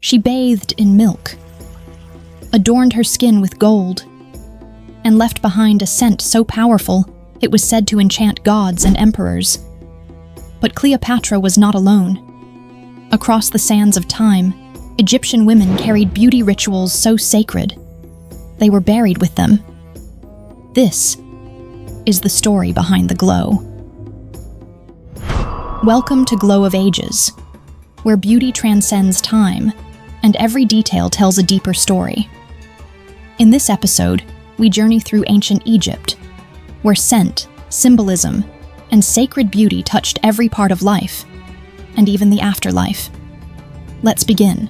She bathed in milk, adorned her skin with gold, and left behind a scent so powerful it was said to enchant gods and emperors. But Cleopatra was not alone. Across the sands of time, Egyptian women carried beauty rituals so sacred, they were buried with them. This is the story behind the glow. Welcome to Glow of Ages, where beauty transcends time and every detail tells a deeper story. In this episode, we journey through ancient Egypt, where scent, symbolism, and sacred beauty touched every part of life, and even the afterlife. Let's begin.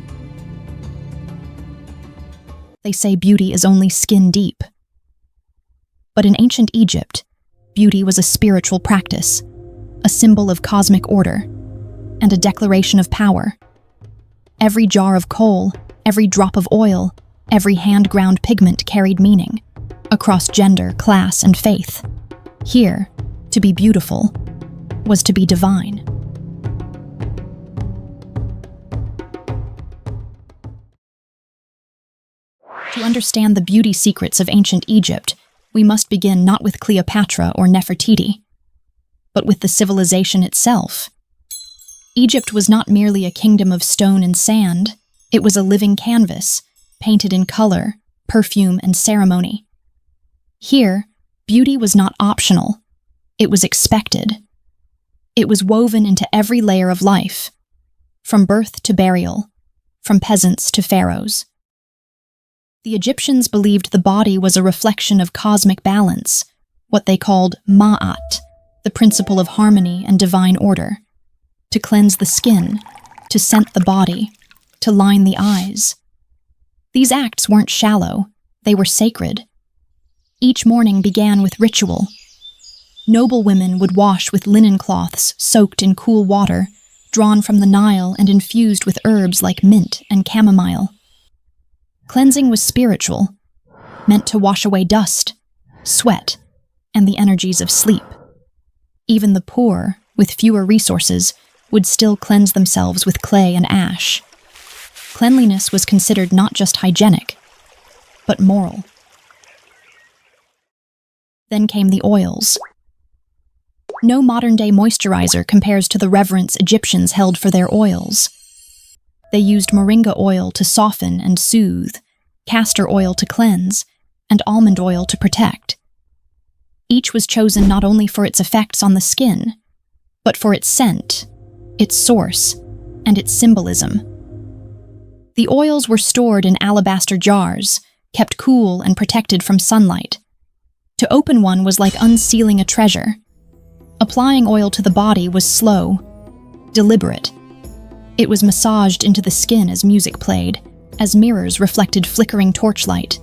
They say beauty is only skin deep. But in ancient Egypt, beauty was a spiritual practice, a symbol of cosmic order, and a declaration of power. Every jar of kohl, every drop of oil, every hand-ground pigment carried meaning, across gender, class, and faith. Here, to be beautiful was to be divine. To understand the beauty secrets of ancient Egypt, we must begin not with Cleopatra or Nefertiti, but with the civilization itself. Egypt was not merely a kingdom of stone and sand, it was a living canvas, painted in color, perfume, and ceremony. Here, beauty was not optional, it was expected. It was woven into every layer of life, from birth to burial, from peasants to pharaohs. The Egyptians believed the body was a reflection of cosmic balance, what they called ma'at, the principle of harmony and divine order. To cleanse the skin, to scent the body, to line the eyes. These acts weren't shallow, they were sacred. Each morning began with ritual. Noble women would wash with linen cloths soaked in cool water, drawn from the Nile and infused with herbs like mint and chamomile. Cleansing was spiritual, meant to wash away dust, sweat, and the energies of sleep. Even the poor, with fewer resources, would still cleanse themselves with clay and ash. Cleanliness was considered not just hygienic, but moral. Then came the oils. No modern-day moisturizer compares to the reverence Egyptians held for their oils. They used moringa oil to soften and soothe, castor oil to cleanse, and almond oil to protect. Each was chosen not only for its effects on the skin, but for its scent, its source, and its symbolism. The oils were stored in alabaster jars, kept cool and protected from sunlight. To open one was like unsealing a treasure. Applying oil to the body was slow, deliberate. It was massaged into the skin as music played, as mirrors reflected flickering torchlight.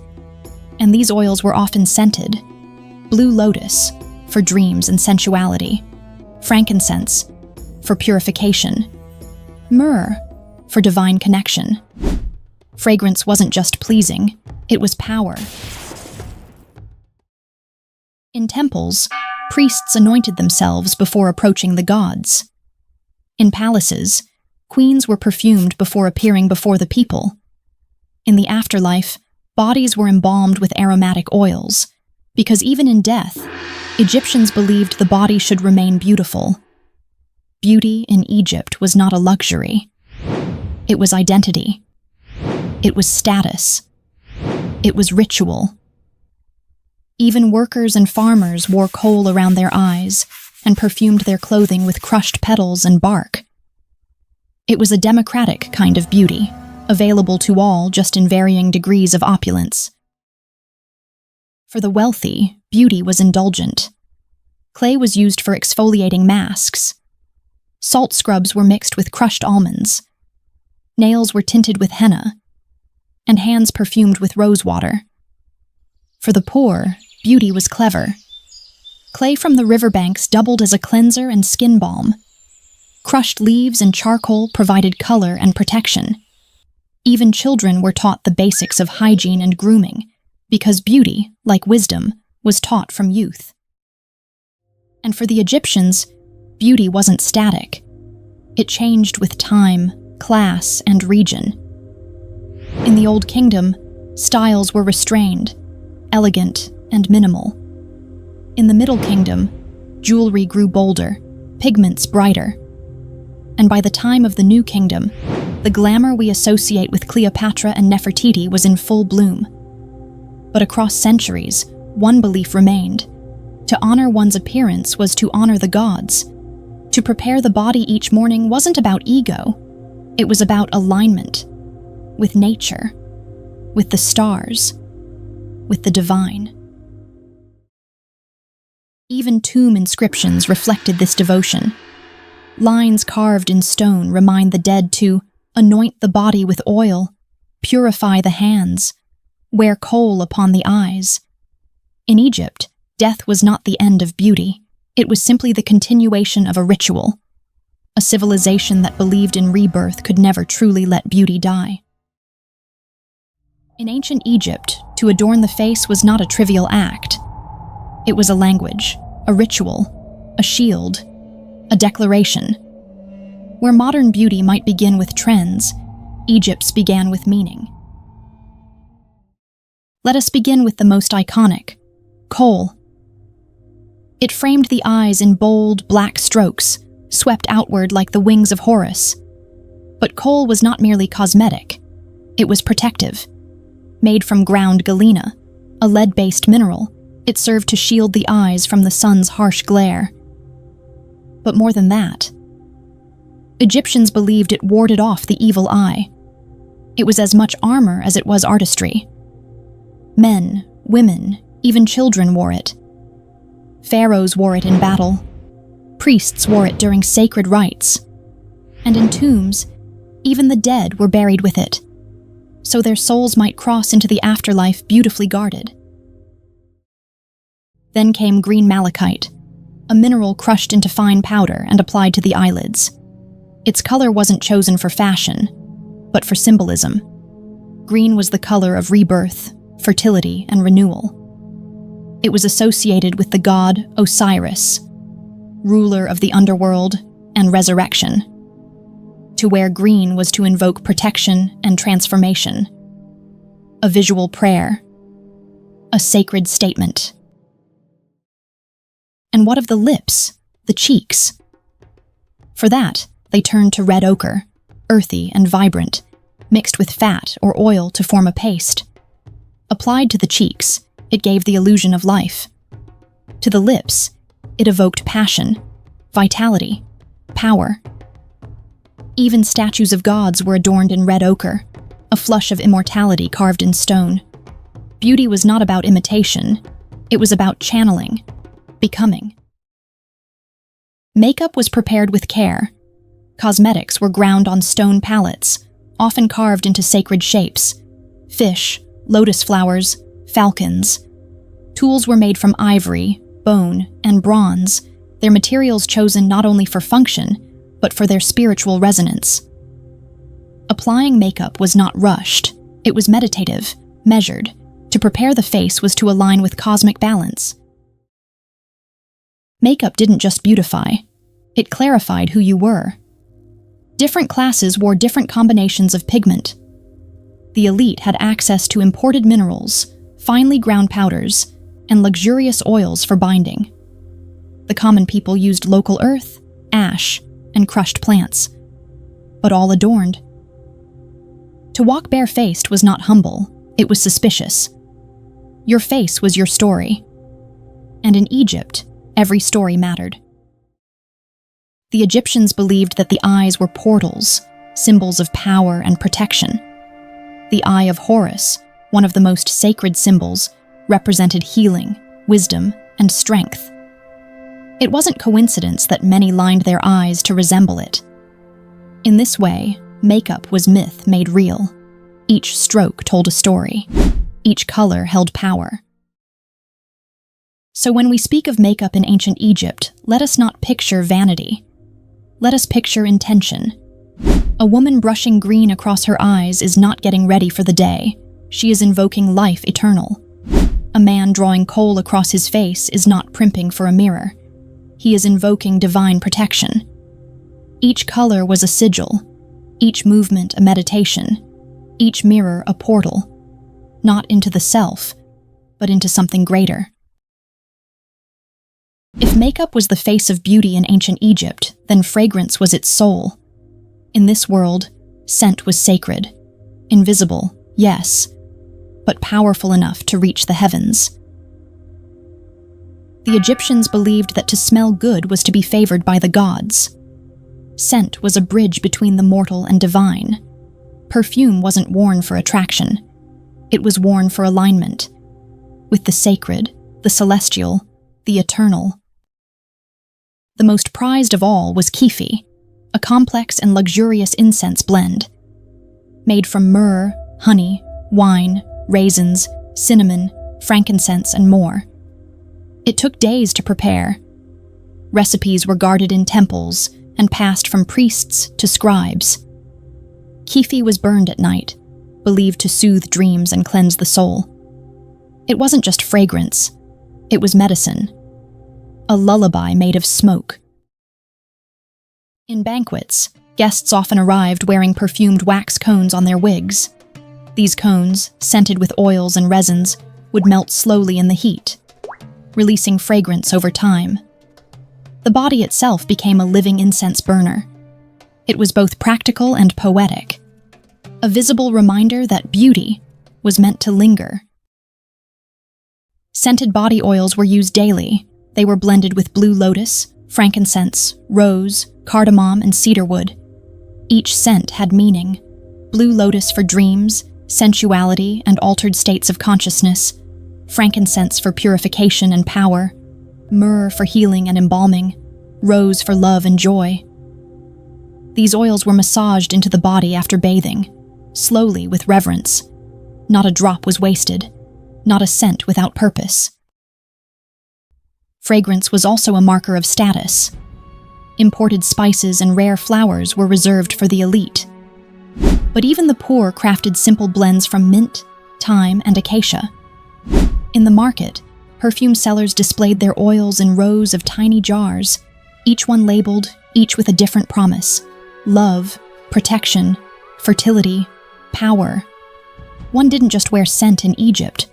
And these oils were often scented. Blue lotus, for dreams and sensuality. Frankincense, for purification. Myrrh, for divine connection. Fragrance wasn't just pleasing, it was power. In temples, priests anointed themselves before approaching the gods. In palaces, queens were perfumed before appearing before the people. In the afterlife, bodies were embalmed with aromatic oils, because even in death, Egyptians believed the body should remain beautiful. Beauty in Egypt was not a luxury. It was identity. It was status. It was ritual. Even workers and farmers wore kohl around their eyes and perfumed their clothing with crushed petals and bark. It was a democratic kind of beauty, available to all just in varying degrees of opulence. For the wealthy, beauty was indulgent. Clay was used for exfoliating masks. Salt scrubs were mixed with crushed almonds. Nails were tinted with henna, and hands perfumed with rosewater. For the poor, beauty was clever. Clay from the riverbanks doubled as a cleanser and skin balm. Crushed leaves and charcoal provided color and protection. Even children were taught the basics of hygiene and grooming, because beauty, like wisdom, was taught from youth. And for the Egyptians, beauty wasn't static. It changed with time, class, and region. In the Old Kingdom, styles were restrained, elegant, and minimal. In the Middle Kingdom, jewelry grew bolder, pigments brighter. And by the time of the New Kingdom, the glamour we associate with Cleopatra and Nefertiti was in full bloom. But across centuries, one belief remained. To honor one's appearance was to honor the gods. To prepare the body each morning wasn't about ego. It was about alignment. With nature. With the stars. With the divine. Even tomb inscriptions reflected this devotion. Lines carved in stone remind the dead to anoint the body with oil, purify the hands, wear kohl upon the eyes. In Egypt, death was not the end of beauty. It was simply the continuation of a ritual. A civilization that believed in rebirth could never truly let beauty die. In ancient Egypt, to adorn the face was not a trivial act. It was a language, a ritual, a shield, a declaration. Where modern beauty might begin with trends, Egypt's began with meaning. Let us begin with the most iconic, kohl. It framed the eyes in bold, black strokes, swept outward like the wings of Horus. But kohl was not merely cosmetic. It was protective. Made from ground galena, a lead-based mineral, it served to shield the eyes from the sun's harsh glare. But more than that, Egyptians believed it warded off the evil eye. It was as much armor as it was artistry. Men, women, even children wore it. Pharaohs wore it in battle. Priests wore it during sacred rites. And in tombs, even the dead were buried with it, so their souls might cross into the afterlife beautifully guarded. Then came green malachite, a mineral crushed into fine powder and applied to the eyelids. Its color wasn't chosen for fashion, but for symbolism. Green was the color of rebirth, fertility, and renewal. It was associated with the god Osiris, ruler of the underworld and resurrection. To wear green was to invoke protection and transformation. A visual prayer. A sacred statement. And what of the lips, the cheeks? For that, they turned to red ochre, earthy and vibrant, mixed with fat or oil to form a paste. Applied to the cheeks, it gave the illusion of life. To the lips, it evoked passion, vitality, power. Even statues of gods were adorned in red ochre, a flush of immortality carved in stone. Beauty was not about imitation, it was about channeling, becoming. Makeup was prepared with care. Cosmetics were ground on stone palettes, often carved into sacred shapes. Fish, lotus flowers, falcons. Tools were made from ivory, bone, and bronze, their materials chosen not only for function, but for their spiritual resonance. Applying makeup was not rushed. It was meditative, measured. To prepare the face was to align with cosmic balance. Makeup didn't just beautify. It clarified who you were. Different classes wore different combinations of pigment. The elite had access to imported minerals, finely ground powders, and luxurious oils for binding. The common people used local earth, ash, and crushed plants, but all adorned. To walk barefaced was not humble, it was suspicious. Your face was your story. And in Egypt, every story mattered. The Egyptians believed that the eyes were portals, symbols of power and protection. The Eye of Horus, one of the most sacred symbols, represented healing, wisdom, and strength. It wasn't coincidence that many lined their eyes to resemble it. In this way, makeup was myth made real. Each stroke told a story. Each color held power. So when we speak of makeup in ancient Egypt, let us not picture vanity. Let us picture intention. A woman brushing green across her eyes is not getting ready for the day. She is invoking life eternal. A man drawing kohl across his face is not primping for a mirror. He is invoking divine protection. Each color was a sigil, each movement a meditation, each mirror a portal, not into the self, but into something greater. If makeup was the face of beauty in ancient Egypt, then fragrance was its soul. In this world, scent was sacred. Invisible, yes, but powerful enough to reach the heavens. The Egyptians believed that to smell good was to be favored by the gods. Scent was a bridge between the mortal and divine. Perfume wasn't worn for attraction. It was worn for alignment, with the sacred, the celestial, the eternal. The most prized of all was Kyphi, a complex and luxurious incense blend. Made from myrrh, honey, wine, raisins, cinnamon, frankincense, and more. It took days to prepare. Recipes were guarded in temples and passed from priests to scribes. Kyphi was burned at night, believed to soothe dreams and cleanse the soul. It wasn't just fragrance, it was medicine. A lullaby made of smoke. In banquets, guests often arrived wearing perfumed wax cones on their wigs. These cones, scented with oils and resins, would melt slowly in the heat, releasing fragrance over time. The body itself became a living incense burner. It was both practical and poetic, a visible reminder that beauty was meant to linger. Scented body oils were used daily. They were blended with blue lotus, frankincense, rose, cardamom, and cedarwood. Each scent had meaning. Blue lotus for dreams, sensuality, and altered states of consciousness. Frankincense for purification and power. Myrrh for healing and embalming. Rose for love and joy. These oils were massaged into the body after bathing, slowly with reverence. Not a drop was wasted. Not a scent without purpose. Fragrance was also a marker of status. Imported spices and rare flowers were reserved for the elite. But even the poor crafted simple blends from mint, thyme, and acacia. In the market, perfume sellers displayed their oils in rows of tiny jars, each one labeled, each with a different promise. Love, protection, fertility, power. One didn't just wear scent in Egypt.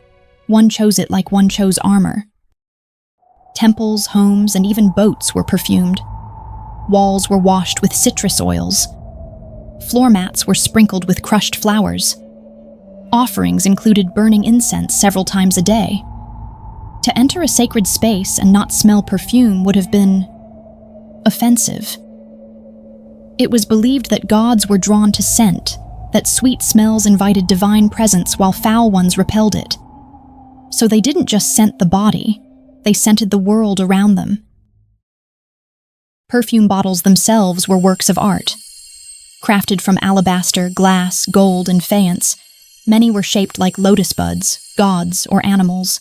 One chose it like one chose armor. Temples, homes, and even boats were perfumed. Walls were washed with citrus oils. Floor mats were sprinkled with crushed flowers. Offerings included burning incense several times a day. To enter a sacred space and not smell perfume would have been offensive. It was believed that gods were drawn to scent, that sweet smells invited divine presence while foul ones repelled it. So they didn't just scent the body, they scented the world around them. Perfume bottles themselves were works of art. Crafted from alabaster, glass, gold, and faience, many were shaped like lotus buds, gods, or animals.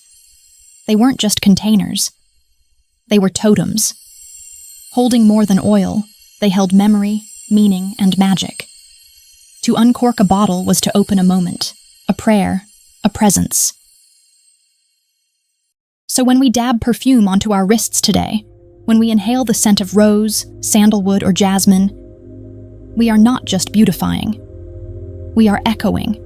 They weren't just containers. They were totems. Holding more than oil, they held memory, meaning, and magic. To uncork a bottle was to open a moment, a prayer, a presence. So when we dab perfume onto our wrists today, when we inhale the scent of rose, sandalwood, or jasmine, we are not just beautifying. We are echoing.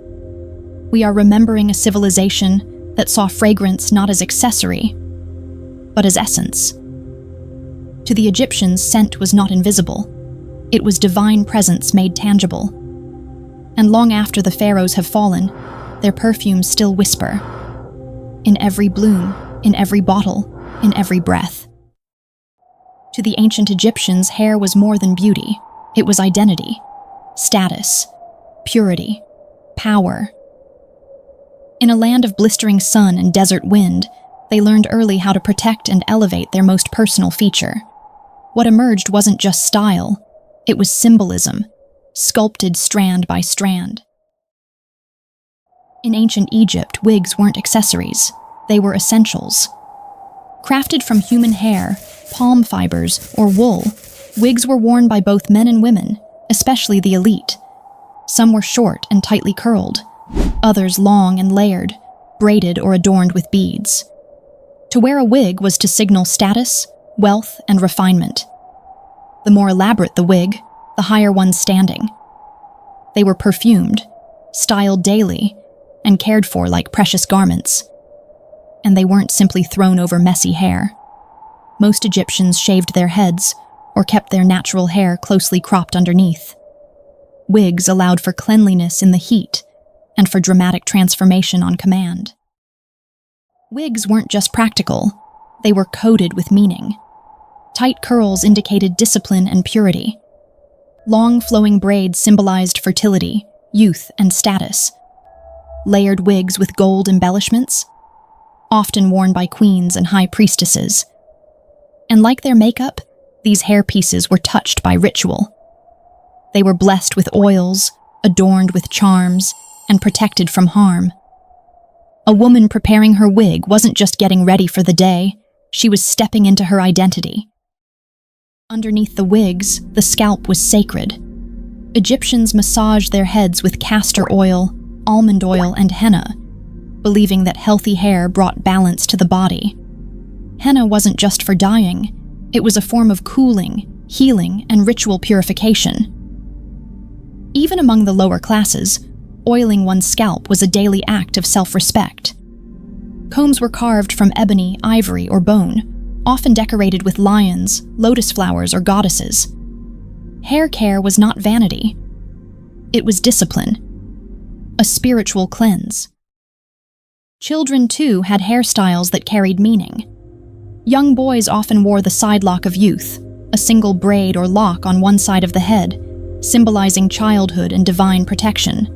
We are remembering a civilization that saw fragrance not as accessory, but as essence. To the Egyptians, scent was not invisible. It was divine presence made tangible. And long after the pharaohs have fallen, their perfumes still whisper. In every bloom, in every bottle, in every breath. To the ancient Egyptians, hair was more than beauty. It was identity, status, purity, power. In a land of blistering sun and desert wind, they learned early how to protect and elevate their most personal feature. What emerged wasn't just style, it was symbolism, sculpted strand by strand. In ancient Egypt, wigs weren't accessories, they were essentials. Crafted from human hair, palm fibers, or wool, wigs were worn by both men and women, especially the elite. Some were short and tightly curled, others long and layered, braided or adorned with beads. To wear a wig was to signal status, wealth, and refinement. The more elaborate the wig, the higher one's standing. They were perfumed, styled daily, and cared for like precious garments. And they weren't simply thrown over messy hair. Most Egyptians shaved their heads or kept their natural hair closely cropped underneath. Wigs allowed for cleanliness in the heat and for dramatic transformation on command. Wigs weren't just practical, they were coded with meaning. Tight curls indicated discipline and purity. Long flowing braids symbolized fertility, youth, and status. Layered wigs with gold embellishments, often worn by queens and high priestesses. And like their makeup, these hairpieces were touched by ritual. They were blessed with oils, adorned with charms, and protected from harm. A woman preparing her wig wasn't just getting ready for the day, she was stepping into her identity. Underneath the wigs, the scalp was sacred. Egyptians massaged their heads with castor oil, almond oil, and henna, believing that healthy hair brought balance to the body. Henna wasn't just for dyeing, it was a form of cooling, healing, and ritual purification. Even among the lower classes, oiling one's scalp was a daily act of self-respect. Combs were carved from ebony, ivory, or bone, often decorated with lions, lotus flowers, or goddesses. Hair care was not vanity. It was discipline, a spiritual cleanse. Children, too, had hairstyles that carried meaning. Young boys often wore the side lock of youth, a single braid or lock on one side of the head, symbolizing childhood and divine protection.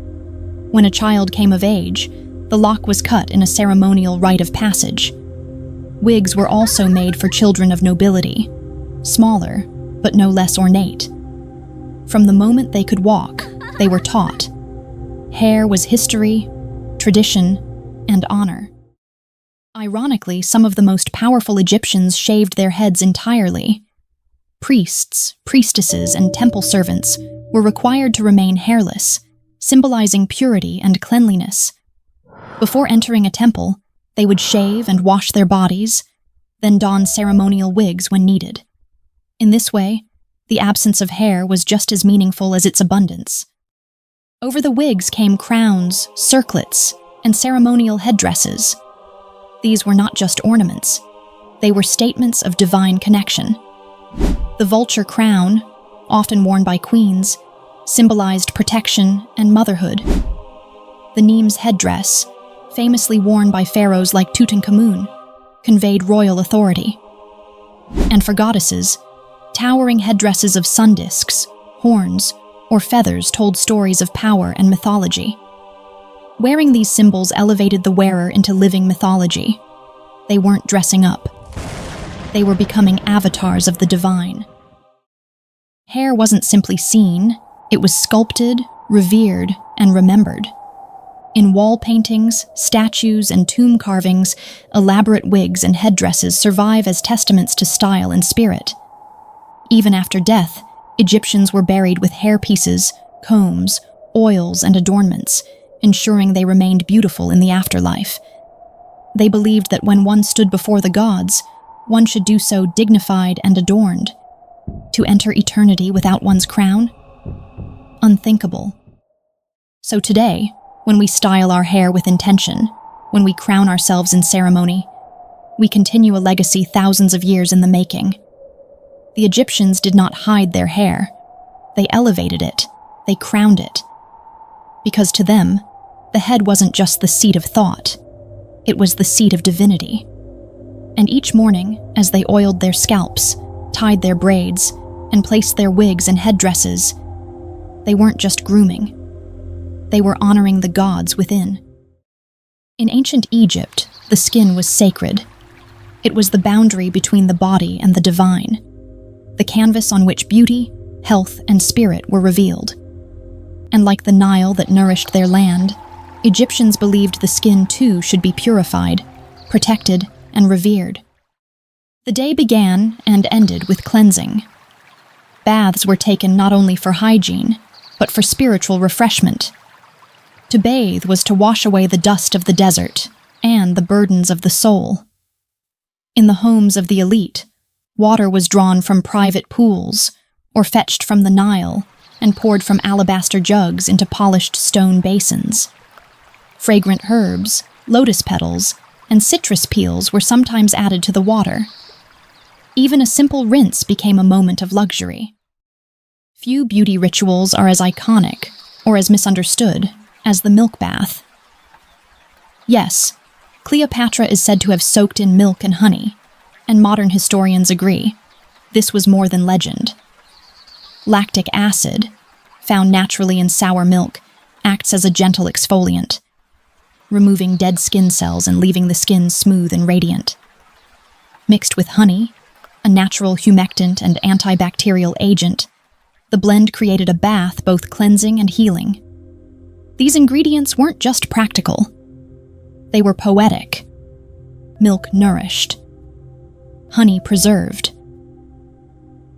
When a child came of age, the lock was cut in a ceremonial rite of passage. Wigs were also made for children of nobility, smaller, but no less ornate. From the moment they could walk, they were taught. Hair was history, tradition, and honor. Ironically, some of the most powerful Egyptians shaved their heads entirely. Priests, priestesses, and temple servants were required to remain hairless, symbolizing purity and cleanliness. Before entering a temple, they would shave and wash their bodies, then don ceremonial wigs when needed. In this way, the absence of hair was just as meaningful as its abundance. Over the wigs came crowns, circlets, and ceremonial headdresses. These were not just ornaments, they were statements of divine connection. The vulture crown, often worn by queens, symbolized protection and motherhood. The Nemes headdress, famously worn by pharaohs like Tutankhamun, conveyed royal authority. And for goddesses, towering headdresses of sun discs, horns, or feathers told stories of power and mythology. Wearing these symbols elevated the wearer into living mythology. They weren't dressing up. They were becoming avatars of the divine. Hair wasn't simply seen, it was sculpted, revered, and remembered. In wall paintings, statues, and tomb carvings, elaborate wigs and headdresses survive as testaments to style and spirit. Even after death, Egyptians were buried with hairpieces, combs, oils, and adornments, ensuring they remained beautiful in the afterlife. They believed that when one stood before the gods, one should do so dignified and adorned. To enter eternity without one's crown? Unthinkable. So today, when we style our hair with intention, when we crown ourselves in ceremony, we continue a legacy thousands of years in the making. The Egyptians did not hide their hair. They elevated it. They crowned it. Because to them, the head wasn't just the seat of thought. It was the seat of divinity. And each morning, as they oiled their scalps, tied their braids, and placed their wigs and headdresses, they weren't just grooming. They were honoring the gods within. In ancient Egypt, the skin was sacred. It was the boundary between the body and the divine, the canvas on which beauty, health, and spirit were revealed. And like the Nile that nourished their land, Egyptians believed the skin too should be purified, protected, and revered. The day began and ended with cleansing. Baths were taken not only for hygiene, but for spiritual refreshment. To bathe was to wash away the dust of the desert and the burdens of the soul. In the homes of the elite, water was drawn from private pools or fetched from the Nile, and poured from alabaster jugs into polished stone basins. Fragrant herbs, lotus petals, and citrus peels were sometimes added to the water. Even a simple rinse became a moment of luxury. Few beauty rituals are as iconic, or as misunderstood, as the milk bath. Yes, Cleopatra is said to have soaked in milk and honey, and modern historians agree, this was more than legend. Lactic acid, found naturally in sour milk, acts as a gentle exfoliant, removing dead skin cells and leaving the skin smooth and radiant. Mixed with honey, a natural humectant and antibacterial agent, the blend created a bath both cleansing and healing. These ingredients weren't just practical. They were poetic. Milk nourished. Honey preserved.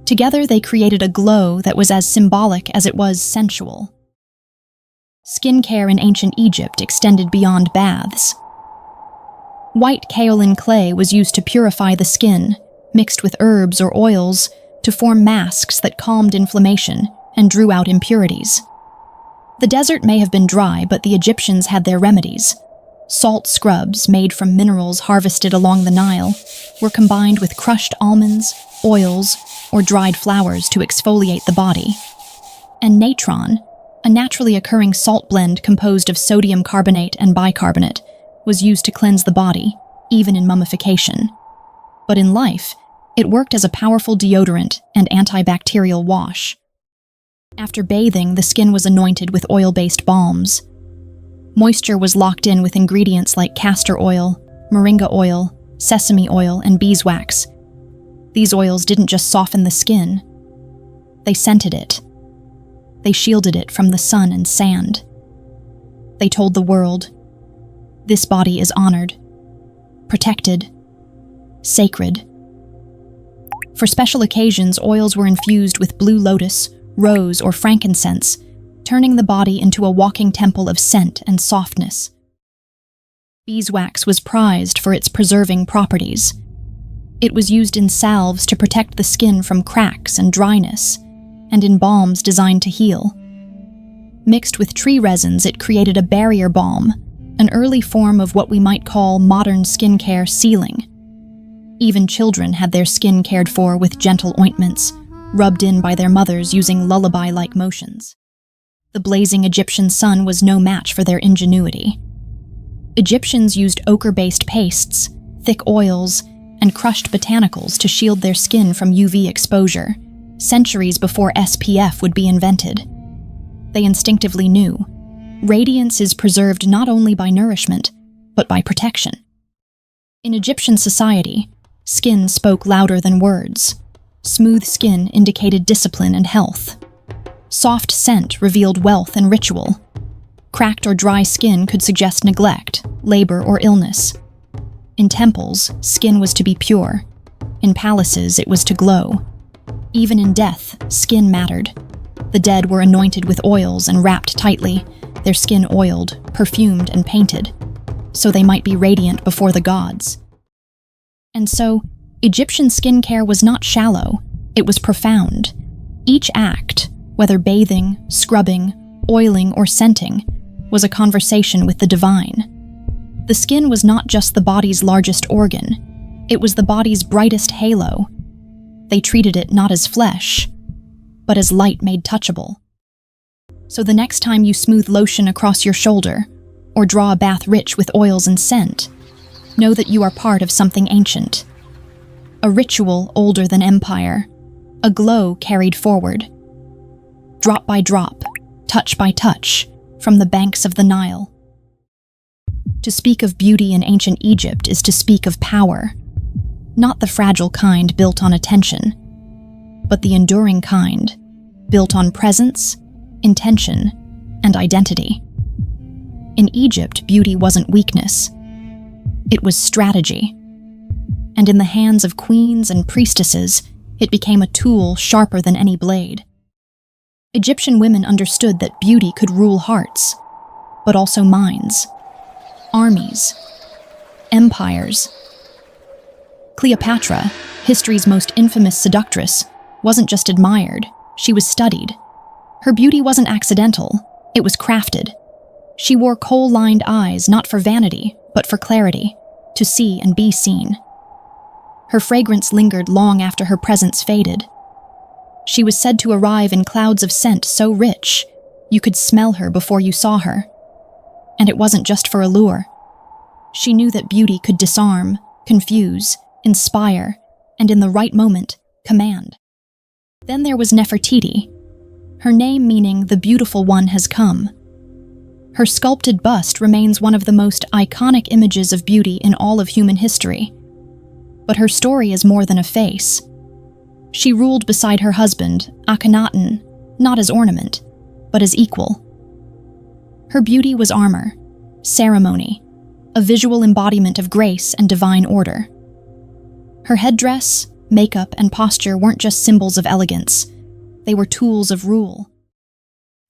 Together they created a glow that was as symbolic as it was sensual. Skincare in ancient Egypt extended beyond baths. White kaolin clay was used to purify the skin, mixed with herbs or oils to form masks that calmed inflammation and drew out impurities. The desert may have been dry, but the Egyptians had their remedies. Salt scrubs made from minerals harvested along the Nile were combined with crushed almonds, oils, or dried flowers to exfoliate the body. And natron, a naturally occurring salt blend composed of sodium carbonate and bicarbonate, was used to cleanse the body, even in mummification. But in life, it worked as a powerful deodorant and antibacterial wash. After bathing, the skin was anointed with oil-based balms. Moisture was locked in with ingredients like castor oil, moringa oil, sesame oil, and beeswax. These oils didn't just soften the skin. They scented it. They shielded it from the sun and sand. They told the world, this body is honored, protected, sacred. For special occasions, oils were infused with blue lotus, rose, or frankincense, turning the body into a walking temple of scent and softness. Beeswax was prized for its preserving properties. It was used in salves to protect the skin from cracks and dryness, and in balms designed to heal. Mixed with tree resins, it created a barrier balm, an early form of what we might call modern skincare sealing. Even children had their skin cared for with gentle ointments, rubbed in by their mothers using lullaby-like motions. The blazing Egyptian sun was no match for their ingenuity. Egyptians used ochre-based pastes, thick oils, and crushed botanicals to shield their skin from UV exposure, centuries before SPF would be invented. They instinctively knew, radiance is preserved not only by nourishment, but by protection. In Egyptian society, skin spoke louder than words. Smooth skin indicated discipline and health. Soft scent revealed wealth and ritual. Cracked or dry skin could suggest neglect, labor, or illness. In temples, skin was to be pure. In palaces, it was to glow. Even in death, skin mattered. The dead were anointed with oils and wrapped tightly, their skin oiled, perfumed, and painted, so they might be radiant before the gods. And so, Egyptian skincare was not shallow, it was profound. Each act, whether bathing, scrubbing, oiling, or scenting, was a conversation with the divine. The skin was not just the body's largest organ, it was the body's brightest halo. They treated it not as flesh, but as light made touchable. So the next time you smooth lotion across your shoulder, or draw a bath rich with oils and scent, know that you are part of something ancient. A ritual older than empire, a glow carried forward. Drop by drop, touch by touch, from the banks of the Nile. To speak of beauty in ancient Egypt is to speak of power, not the fragile kind built on attention, but the enduring kind, built on presence, intention, and identity. In Egypt, beauty wasn't weakness. It was strategy. And in the hands of queens and priestesses, it became a tool sharper than any blade. Egyptian women understood that beauty could rule hearts, but also minds, armies, empires. Cleopatra, history's most infamous seductress, wasn't just admired, she was studied. Her beauty wasn't accidental, it was crafted. She wore kohl-lined eyes not for vanity, but for clarity, to see and be seen. Her fragrance lingered long after her presence faded. She was said to arrive in clouds of scent so rich, you could smell her before you saw her. And it wasn't just for allure. She knew that beauty could disarm, confuse, inspire, and in the right moment, command. Then there was Nefertiti, her name meaning the beautiful one has come. Her sculpted bust remains one of the most iconic images of beauty in all of human history. But her story is more than a face. She ruled beside her husband, Akhenaten, not as ornament, but as equal. Her beauty was armor, ceremony, a visual embodiment of grace and divine order. Her headdress, makeup, and posture weren't just symbols of elegance, they were tools of rule.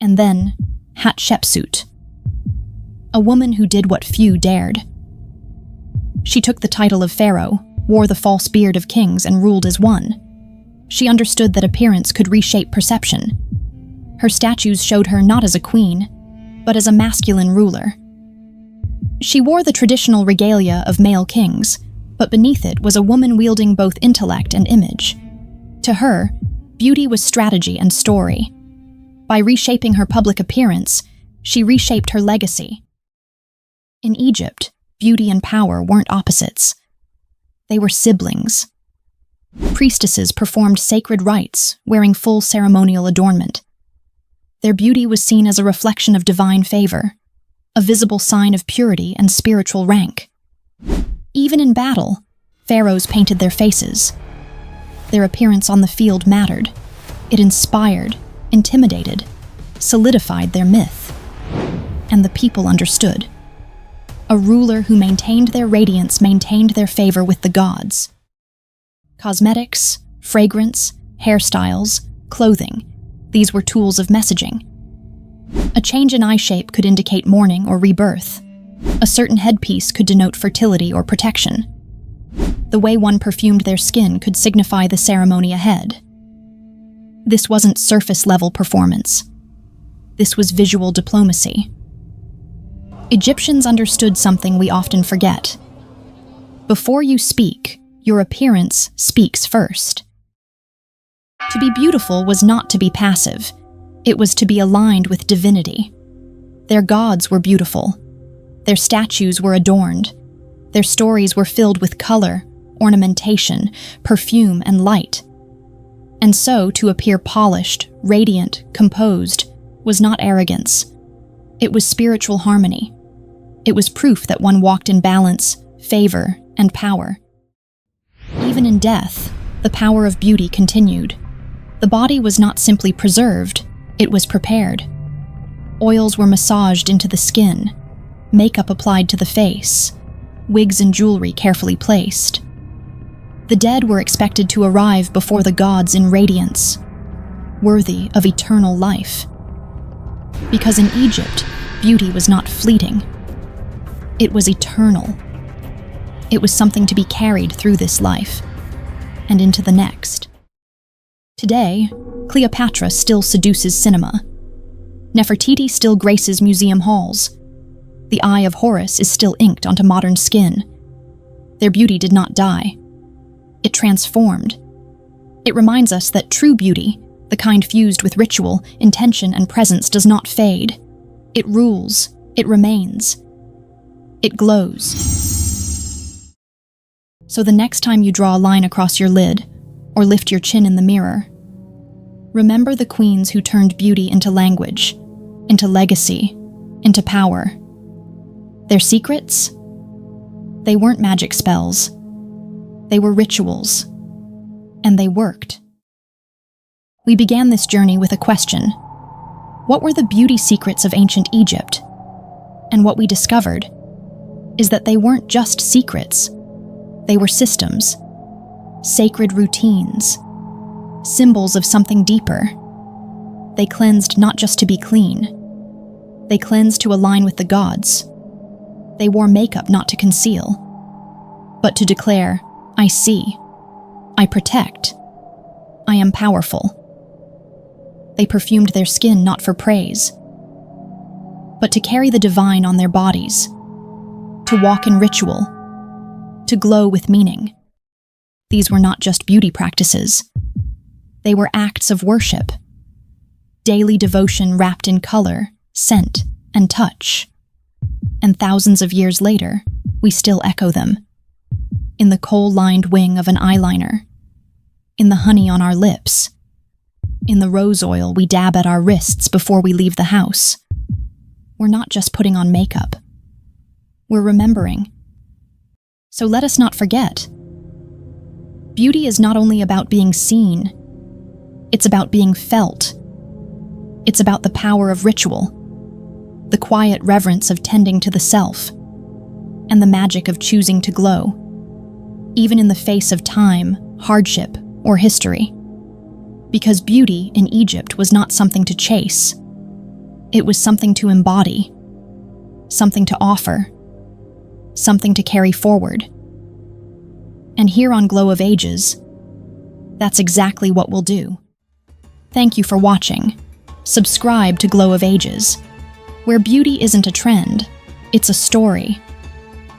And then, Hatshepsut, a woman who did what few dared. She took the title of pharaoh, wore the false beard of kings, and ruled as one. She understood that appearance could reshape perception. Her statues showed her not as a queen, but as a masculine ruler. She wore the traditional regalia of male kings, but beneath it was a woman wielding both intellect and image. To her, beauty was strategy and story. By reshaping her public appearance, she reshaped her legacy. In Egypt, beauty and power weren't opposites. They were siblings. Priestesses performed sacred rites, wearing full ceremonial adornment. Their beauty was seen as a reflection of divine favor, a visible sign of purity and spiritual rank. Even in battle, pharaohs painted their faces. Their appearance on the field mattered. It inspired, intimidated, solidified their myth. And the people understood. A ruler who maintained their radiance maintained their favor with the gods. Cosmetics, fragrance, hairstyles, clothing, these were tools of messaging. A change in eye shape could indicate mourning or rebirth. A certain headpiece could denote fertility or protection. The way one perfumed their skin could signify the ceremony ahead. This wasn't surface-level performance. This was visual diplomacy. Egyptians understood something we often forget. Before you speak, your appearance speaks first. To be beautiful was not to be passive. It was to be aligned with divinity. Their gods were beautiful. Their statues were adorned. Their stories were filled with color, ornamentation, perfume, and light. And so, to appear polished, radiant, composed, was not arrogance. It was spiritual harmony. It was proof that one walked in balance, favor, and power. Even in death, the power of beauty continued. The body was not simply preserved, it was prepared. Oils were massaged into the skin, makeup applied to the face, wigs and jewelry carefully placed. The dead were expected to arrive before the gods in radiance, worthy of eternal life. Because in Egypt, beauty was not fleeting. It was eternal. It was something to be carried through this life and into the next. Today, Cleopatra still seduces cinema. Nefertiti still graces museum halls. The eye of Horus is still inked onto modern skin. Their beauty did not die. It transformed. It reminds us that true beauty, the kind fused with ritual, intention, and presence, does not fade. It rules. It remains. It glows. So the next time you draw a line across your lid, or lift your chin in the mirror, remember the queens who turned beauty into language, into legacy, into power. Their secrets? They weren't magic spells. They were rituals. And they worked. We began this journey with a question. What were the beauty secrets of ancient Egypt? And what we discovered is that they weren't just secrets. They were systems, sacred routines, symbols of something deeper. They cleansed not just to be clean. They cleansed to align with the gods. They wore makeup not to conceal, but to declare, I see, I protect, I am powerful. They perfumed their skin not for praise, but to carry the divine on their bodies, to walk in ritual, to glow with meaning. These were not just beauty practices. They were acts of worship, daily devotion wrapped in color, scent, and touch. And thousands of years later, we still echo them. In the kohl-lined wing of an eyeliner, in the honey on our lips, in the rose oil we dab at our wrists before we leave the house. We're not just putting on makeup. We're remembering. So let us not forget. Beauty is not only about being seen, it's about being felt. It's about the power of ritual, the quiet reverence of tending to the self, and the magic of choosing to glow, even in the face of time, hardship, or history. Because beauty in Egypt was not something to chase. It was something to embody, something to offer, something to carry forward. And here on Glow of Ages, that's exactly what we'll do. Thank you for watching. Subscribe to Glow of Ages, where beauty isn't a trend, it's a story.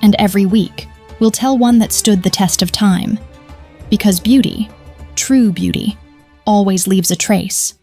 And every week, we'll tell one that stood the test of time. Because beauty, true beauty, always leaves a trace.